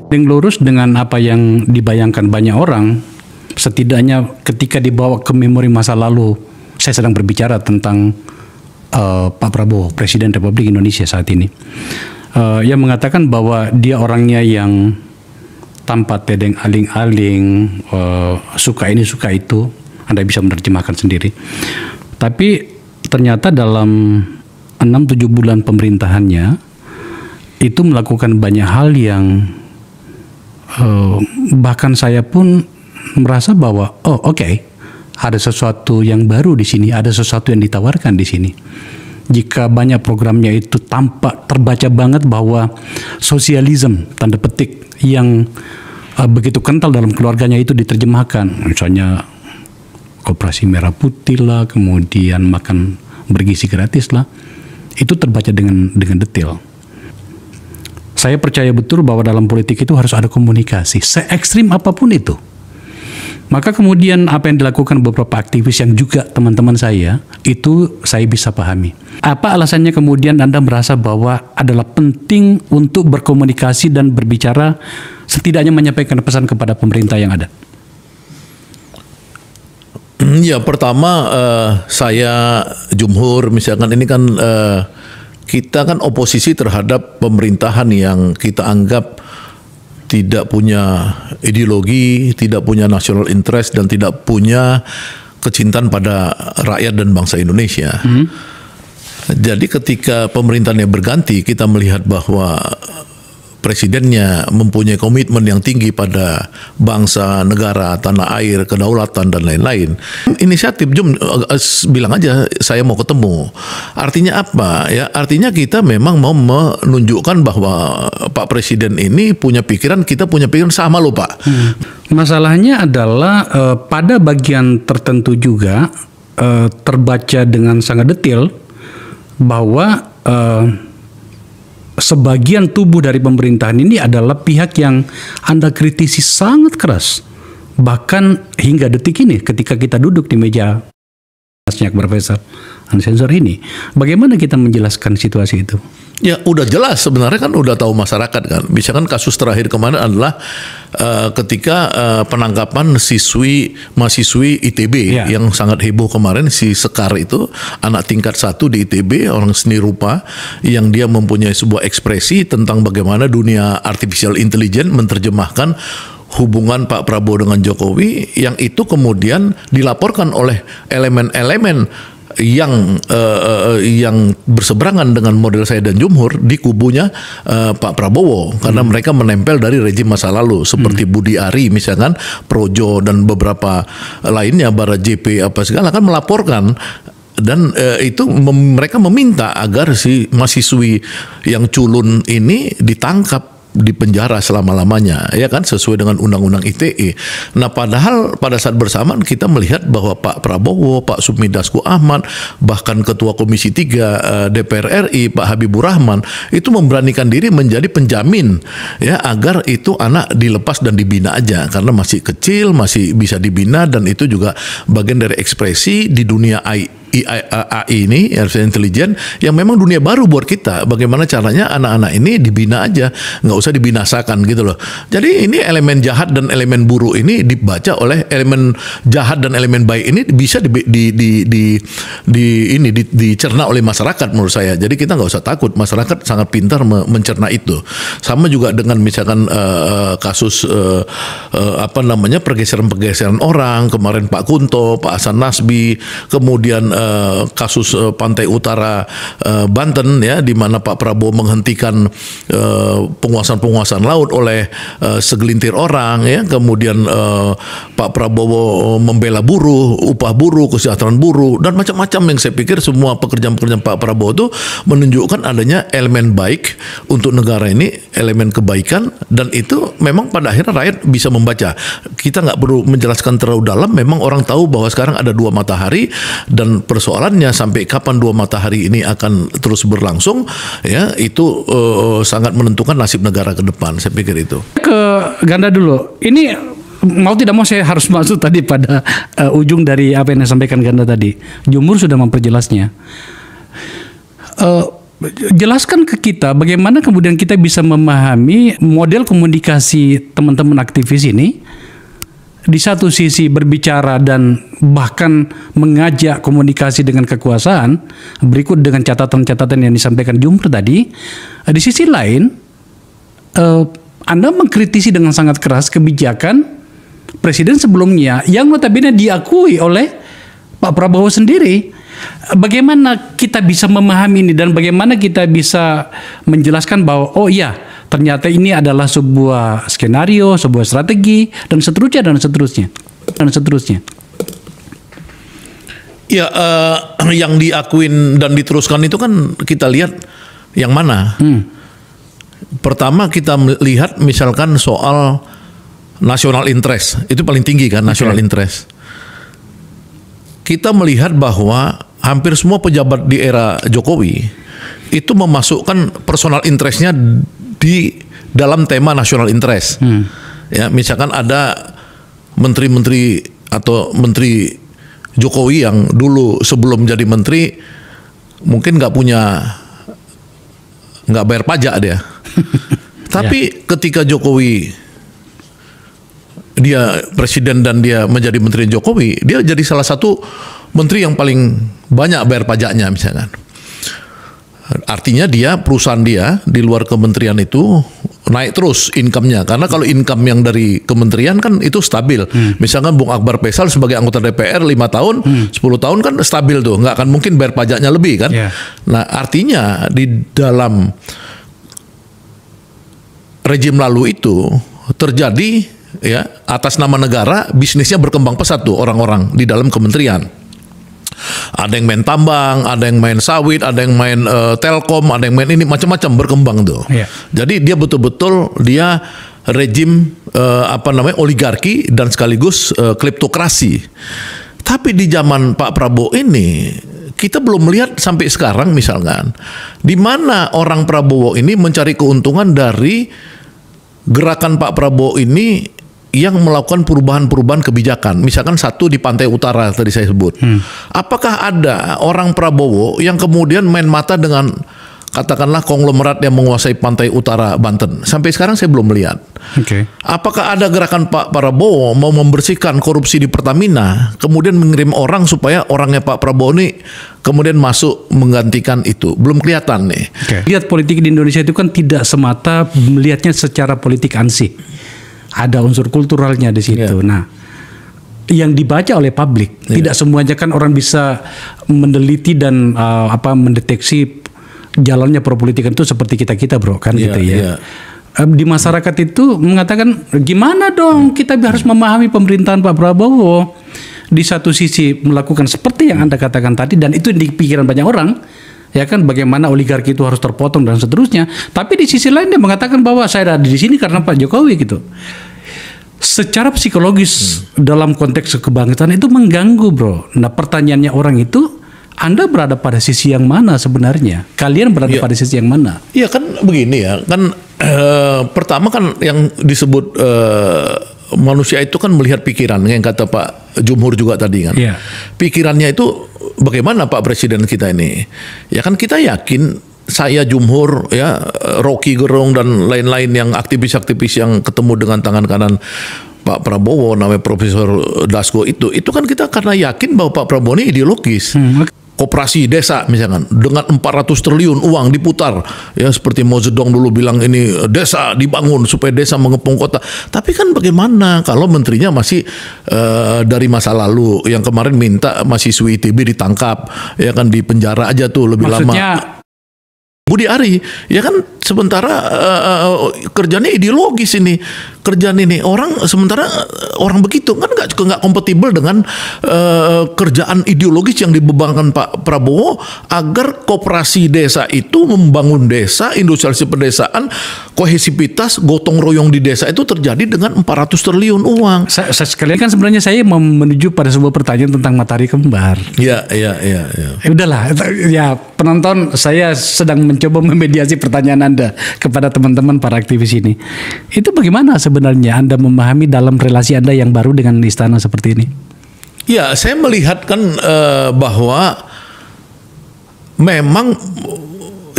Yang lurus dengan apa yang dibayangkan banyak orang, setidaknya ketika dibawa ke memori masa lalu, saya sedang berbicara tentang Pak Prabowo, Presiden Republik Indonesia saat ini. Yang mengatakan bahwa dia orangnya yang tanpa tedeng aling-aling, suka ini suka itu. Anda bisa menerjemahkan sendiri. Tapi ternyata dalam 6-7 bulan pemerintahannya itu melakukan banyak hal yang bahkan saya pun merasa bahwa ada sesuatu yang baru di sini, ada sesuatu yang ditawarkan di sini. Jika banyak programnya itu tampak terbaca banget bahwa sosialisme tanda petik yang begitu kental dalam keluarganya itu diterjemahkan, misalnya Koperasi Merah Putih lah, kemudian makan bergizi gratis lah, itu terbaca dengan detail. Saya percaya betul bahwa dalam politik itu harus ada komunikasi, se-ekstrim apapun itu. Maka kemudian apa yang dilakukan beberapa aktivis yang juga teman-teman saya, itu saya bisa pahami. Apa alasannya kemudian Anda merasa bahwa adalah penting untuk berkomunikasi dan berbicara, setidaknya menyampaikan pesan kepada pemerintah yang ada? Ya, pertama saya Jumhur misalkan ini kan kita kan oposisi terhadap pemerintahan yang kita anggap tidak punya ideologi, tidak punya national interest, dan tidak punya kecintaan pada rakyat dan bangsa Indonesia. Jadi ketika pemerintahannya berganti, kita melihat bahwa presidennya mempunyai komitmen yang tinggi pada bangsa, negara, tanah air, kedaulatan, dan lain-lain. Inisiatif, bilang aja saya mau ketemu. Artinya apa? Ya, artinya kita memang mau menunjukkan bahwa Pak Presiden ini punya pikiran, kita punya pikiran sama loh Pak. Masalahnya adalah pada bagian tertentu juga terbaca dengan sangat detail bahwa sebagian tubuh dari pemerintahan ini adalah pihak yang Anda kritisi sangat keras. Bahkan hingga detik ini ketika kita duduk di meja Akbar Faisal Unsensor ini, bagaimana kita menjelaskan situasi itu? Ya udah jelas sebenarnya kan, udah tahu masyarakat kan. Misalkan kasus terakhir kemarin adalah ketika penangkapan mahasiswi ITB yang sangat heboh kemarin, si Sekar itu anak tingkat 1 di ITB, orang seni rupa yang dia mempunyai sebuah ekspresi tentang bagaimana dunia artificial intelligence menerjemahkan hubungan Pak Prabowo dengan Jokowi, yang itu kemudian dilaporkan oleh elemen-elemen yang berseberangan dengan model saya dan Jumhur di kubunya Pak Prabowo, karena mereka menempel dari rejim masa lalu seperti Budi Ari misalkan, Projo dan beberapa lainnya, Bara JP apa segala kan melaporkan. Dan itu mereka meminta agar si mahasiswi yang culun ini ditangkap, di penjara selama-lamanya, ya kan, sesuai dengan Undang-Undang ITE. Nah, padahal pada saat bersamaan kita melihat bahwa Pak Prabowo, Pak Sufmi Dasko Ahmad, bahkan Ketua Komisi 3 DPR RI Pak Habibur Rahman itu memberanikan diri menjadi penjamin ya agar itu anak dilepas dan dibina aja, karena masih kecil, masih bisa dibina, dan itu juga bagian dari ekspresi di dunia AI ini, artificial intelligence, yang memang dunia baru buat kita. Bagaimana caranya anak-anak ini dibina aja, nggak usah dibinasakan gitu loh. Jadi ini elemen jahat dan elemen buruk ini dibaca oleh elemen jahat dan elemen baik ini bisa dicerna oleh masyarakat menurut saya. Jadi kita nggak usah takut, masyarakat sangat pintar mencerna itu. Sama juga dengan misalkan kasus pergeseran orang kemarin, Pak Kunto, Pak Hasan Nasbi, kemudian kasus Pantai Utara Banten ya, di mana Pak Prabowo menghentikan penguasaan laut oleh segelintir orang ya, kemudian Pak Prabowo membela buruh, upah buruh, kesejahteraan buruh, dan macam-macam, yang saya pikir semua pekerjaan-pekerjaan Pak Prabowo itu menunjukkan adanya elemen baik untuk negara ini, elemen kebaikan, dan itu memang pada akhirnya rakyat bisa membaca. Kita nggak perlu menjelaskan terlalu dalam, memang orang tahu bahwa sekarang ada dua matahari, dan persoalannya sampai kapan dua matahari ini akan terus berlangsung ya, itu sangat menentukan nasib negara ke depan, saya pikir itu. Ke Ganda dulu, ini mau tidak mau saya harus masuk tadi pada ujung dari apa yang disampaikan Ganda tadi. Jumhur sudah memperjelasnya. jelaskan ke kita bagaimana kemudian kita bisa memahami model komunikasi teman-teman aktivis ini. Di satu sisi berbicara dan bahkan mengajak komunikasi dengan kekuasaan, berikut dengan catatan-catatan yang disampaikan Jumhur tadi. Di sisi lain, Anda mengkritisi dengan sangat keras kebijakan Presiden sebelumnya yang notabene diakui oleh Pak Prabowo sendiri. Bagaimana kita bisa memahami ini dan bagaimana kita bisa menjelaskan bahwa oh iya, ternyata ini adalah sebuah skenario, sebuah strategi dan seterusnya dan seterusnya dan seterusnya. Ya, yang diakuin dan diteruskan itu kan kita lihat yang mana. Pertama kita lihat misalkan soal national interest, itu paling tinggi kan, national interest. Kita melihat bahwa hampir semua pejabat di era Jokowi itu memasukkan personal interestnya di dalam tema national interest. Ya, misalkan ada menteri-menteri atau menteri Jokowi yang dulu sebelum jadi menteri mungkin nggak bayar pajak dia. Tapi ketika Jokowi dia presiden dan dia menjadi menteri Jokowi, dia jadi salah satu menteri yang paling banyak bayar pajaknya misalkan. Artinya perusahaan dia di luar kementerian itu naik terus income-nya. Karena kalau income yang dari kementerian kan itu stabil. Misalkan Bung Akbar Faisal sebagai anggota DPR 5 tahun, 10 tahun kan stabil tuh. Nggak akan mungkin bayar pajaknya lebih kan. Nah artinya di dalam rejim lalu itu terjadi ya atas nama negara bisnisnya berkembang pesat tuh orang-orang di dalam kementerian. Ada yang main tambang, ada yang main sawit, ada yang main telkom, ada yang main ini macam-macam berkembang tuh. Jadi dia betul-betul dia rejim oligarki dan sekaligus kleptokrasi. Tapi di zaman Pak Prabowo ini kita belum melihat sampai sekarang misalkan di mana orang Prabowo ini mencari keuntungan dari gerakan Pak Prabowo ini yang melakukan perubahan-perubahan kebijakan. Misalkan satu di Pantai Utara tadi saya sebut. Apakah ada orang Prabowo yang kemudian main mata dengan katakanlah konglomerat yang menguasai Pantai Utara Banten? Sampai sekarang saya belum melihat. Apakah ada gerakan Pak Prabowo mau membersihkan korupsi di Pertamina, kemudian mengirim orang supaya orangnya Pak Prabowo ini kemudian masuk menggantikan itu? Belum kelihatan nih. Lihat politik di Indonesia itu kan tidak semata melihatnya secara politik ansih. Ada unsur kulturalnya di situ. Nah, yang dibaca oleh publik tidak semuanya kan orang bisa meneliti dan mendeteksi jalannya perpolitikan itu seperti kita bro kan gitu ya. Di masyarakat itu mengatakan gimana dong kita harus memahami pemerintahan Pak Prabowo. Di satu sisi melakukan seperti yang Anda katakan tadi dan itu di pikiran banyak orang. Ya kan bagaimana oligarki itu harus terpotong dan seterusnya. Tapi di sisi lain dia mengatakan bahwa saya ada di sini karena Pak Jokowi gitu. Secara psikologis dalam konteks kebangsaan itu mengganggu bro. Nah pertanyaannya orang itu Anda berada pada sisi yang mana sebenarnya? Kalian berada pada sisi yang mana? Iya kan begini ya kan pertama kan yang disebut manusia itu kan melihat pikiran yang kata Pak Jumhur juga tadi kan. Pikirannya itu bagaimana Pak Presiden kita ini? Ya kan kita yakin saya Jumhur ya Rocky Gerung dan lain-lain yang aktivis-aktivis yang ketemu dengan tangan kanan Pak Prabowo namanya Profesor Dasko itu kan kita karena yakin bahwa Pak Prabowo ini ideologis. Koperasi desa misalkan dengan 400 triliun uang diputar ya seperti Mao Zedong dulu bilang ini desa dibangun supaya desa mengepung kota. Tapi kan bagaimana kalau menterinya masih dari masa lalu yang kemarin minta mahasiswi ITB ditangkap ya kan di penjara aja tuh lebih lama. Budi Ari ya kan sementara kerjanya ideologis ini kerjaan ini orang sementara orang begitu kan nggak kompatibel dengan kerjaan ideologis yang dibebankan Pak Prabowo agar koperasi desa itu membangun desa industrialisasi pedesaan kohesivitas gotong royong di desa itu terjadi dengan 400 triliun uang. Sekalian kan sebenarnya saya mau menuju pada sebuah pertanyaan tentang matahari kembar. Ya. Udahlah ya penonton saya sedang mencoba memediasi pertanyaan Anda kepada teman-teman para aktivis ini. Itu bagaimana sebenarnya Anda memahami dalam relasi Anda yang baru dengan istana seperti ini? Ya, saya melihat kan bahwa memang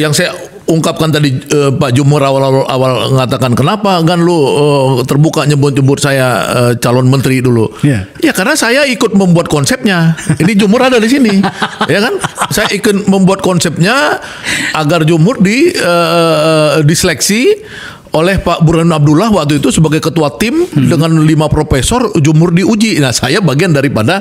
yang saya ungkapkan tadi, Pak Jumur awal mengatakan kenapa kan lu terbuka nyebut-nyebut saya calon menteri dulu. Ya karena saya ikut membuat konsepnya. Ini Jumur ada di sini, ya kan? Saya ikut membuat konsepnya agar Jumur diseleksi oleh Pak Burhanuddin Abdullah waktu itu sebagai ketua tim dengan 5 profesor. Jumur diuji. Nah, saya bagian daripada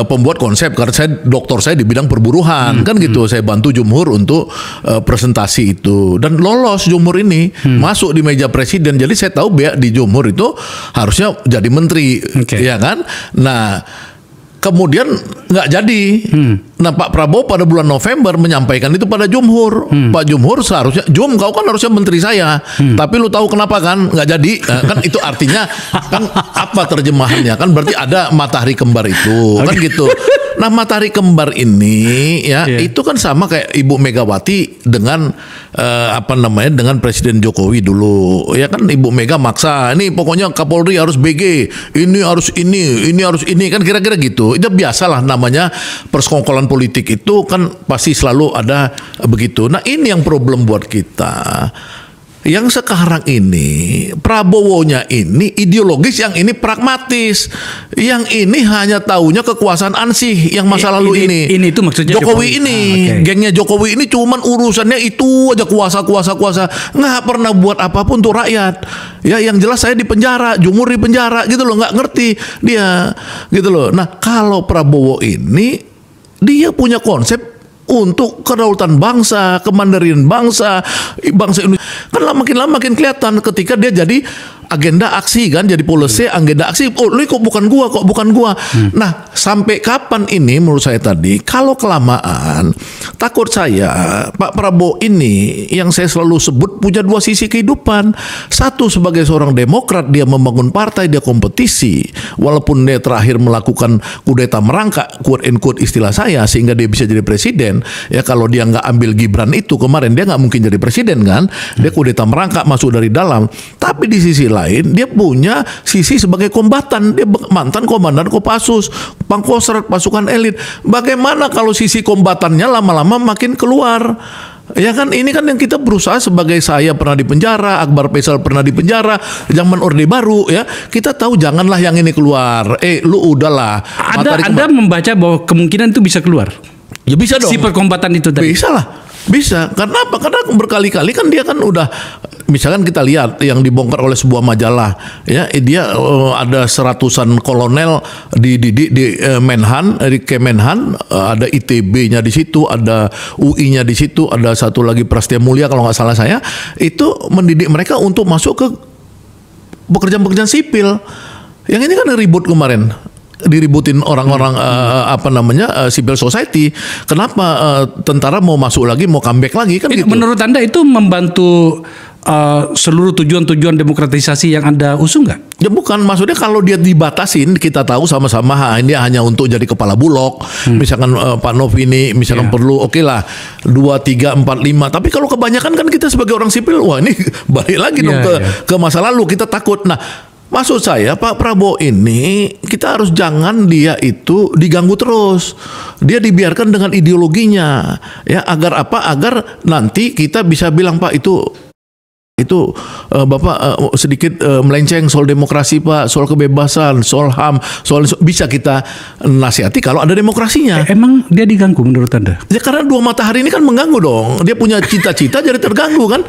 pembuat konsep karena doktor saya di bidang perburuhan kan gitu. Saya bantu Jumur untuk presentasi itu dan lolos Jumur ini masuk di meja presiden. Jadi saya tahu di Jumur itu harusnya jadi menteri, ya kan? Nah, kemudian nggak jadi. Nah, Pak Prabowo pada bulan November menyampaikan itu pada Jumhur. Pak Jumhur seharusnya, kau kan harusnya menteri saya. Tapi lu tahu kenapa kan nggak jadi? Nah, kan itu artinya kan apa terjemahannya? Kan berarti ada matahari kembar itu, kan gitu. Nah, matahari kembar ini itu kan sama kayak Ibu Megawati dengan dengan Presiden Jokowi dulu. Ya kan Ibu Mega maksa, ini pokoknya Kapolri harus BG, ini harus ini kan kira-kira gitu. Itu biasalah namanya persekongkolan politik itu kan pasti selalu ada begitu. Nah, ini yang problem buat kita. Yang sekarang ini Prabowo-nya ini ideologis, yang ini pragmatis, yang ini hanya taunya kekuasaan ansih yang masa lalu ini. Ini itu maksudnya Jokowi ini, gengnya Jokowi ini cuman urusannya itu aja, kuasa, nggak pernah buat apapun untuk rakyat. Ya, yang jelas saya di penjara, Jumur di penjara gitu loh, nggak ngerti dia gitu loh. Nah, kalau Prabowo ini dia punya konsep untuk kedaulatan bangsa, kemandirian bangsa Indonesia. Kan makin lama makin kelihatan ketika dia jadi agenda aksi kan, jadi policy agenda aksi. Oh, ini kok bukan gua. Nah, sampai kapan ini menurut saya tadi, kalau kelamaan takut saya Pak Prabowo ini yang saya selalu sebut punya 2 sisi kehidupan. Satu, sebagai seorang demokrat dia membangun partai, dia kompetisi. Walaupun dia terakhir melakukan kudeta merangkak, quote and quote istilah saya, sehingga dia bisa jadi presiden. Ya, kalau dia nggak ambil Gibran itu kemarin, dia nggak mungkin jadi presiden kan. Dia kudeta merangkak masuk dari dalam. Tapi di sisi lain dia punya sisi sebagai kombatan. Dia mantan komandan Kopassus, Pangkostrat, pasukan elit. Bagaimana kalau sisi kombatannya lama-lama makin keluar? Ya kan, ini kan yang kita berusaha. Sebagai saya pernah di penjara, Akbar Faisal pernah di penjara, zaman Orde Baru ya. Kita tahu janganlah yang ini keluar. Lu udahlah. Anda membaca bahwa kemungkinan itu bisa keluar? Ya bisa dong. Si perkombatan itu tadi. Bisa lah. Bisa. Karena apa? Karena berkali-kali kan dia kan udah, misalkan kita lihat yang dibongkar oleh sebuah majalah ya, dia ada 100-an kolonel dididik di Menhan, di Kemenhan, ada ITB-nya di situ, ada UI-nya di situ, ada satu lagi Prasetya Mulia kalau nggak salah saya, itu mendidik mereka untuk masuk ke pekerjaan-pekerjaan sipil. Yang ini kan ribut kemarin, diributin orang-orang civil society. Kenapa tentara mau masuk lagi, mau comeback lagi kan gitu. Menurut Anda itu membantu seluruh tujuan-tujuan demokratisasi yang Anda usung nggak? Ya bukan, maksudnya kalau dia dibatasin, kita tahu sama-sama ini hanya untuk jadi kepala bulog. Misalkan Pak Novi ini misalkan perlu, oke lah 2, 3, 4, 5. Tapi kalau kebanyakan kan kita sebagai orang sipil, wah ini balik lagi dong ke masa lalu, kita takut. Nah, maksud saya Pak Prabowo ini kita harus jangan dia itu diganggu terus. Dia dibiarkan dengan ideologinya ya, agar apa? Agar nanti kita bisa bilang, Pak itu Bapak sedikit melenceng soal demokrasi Pak, soal kebebasan, soal HAM, soal bisa kita nasihati kalau ada demokrasinya. Emang dia diganggu menurut Anda? Ya karena 2 matahari ini kan mengganggu dong. Dia punya cita-cita jadi terganggu kan.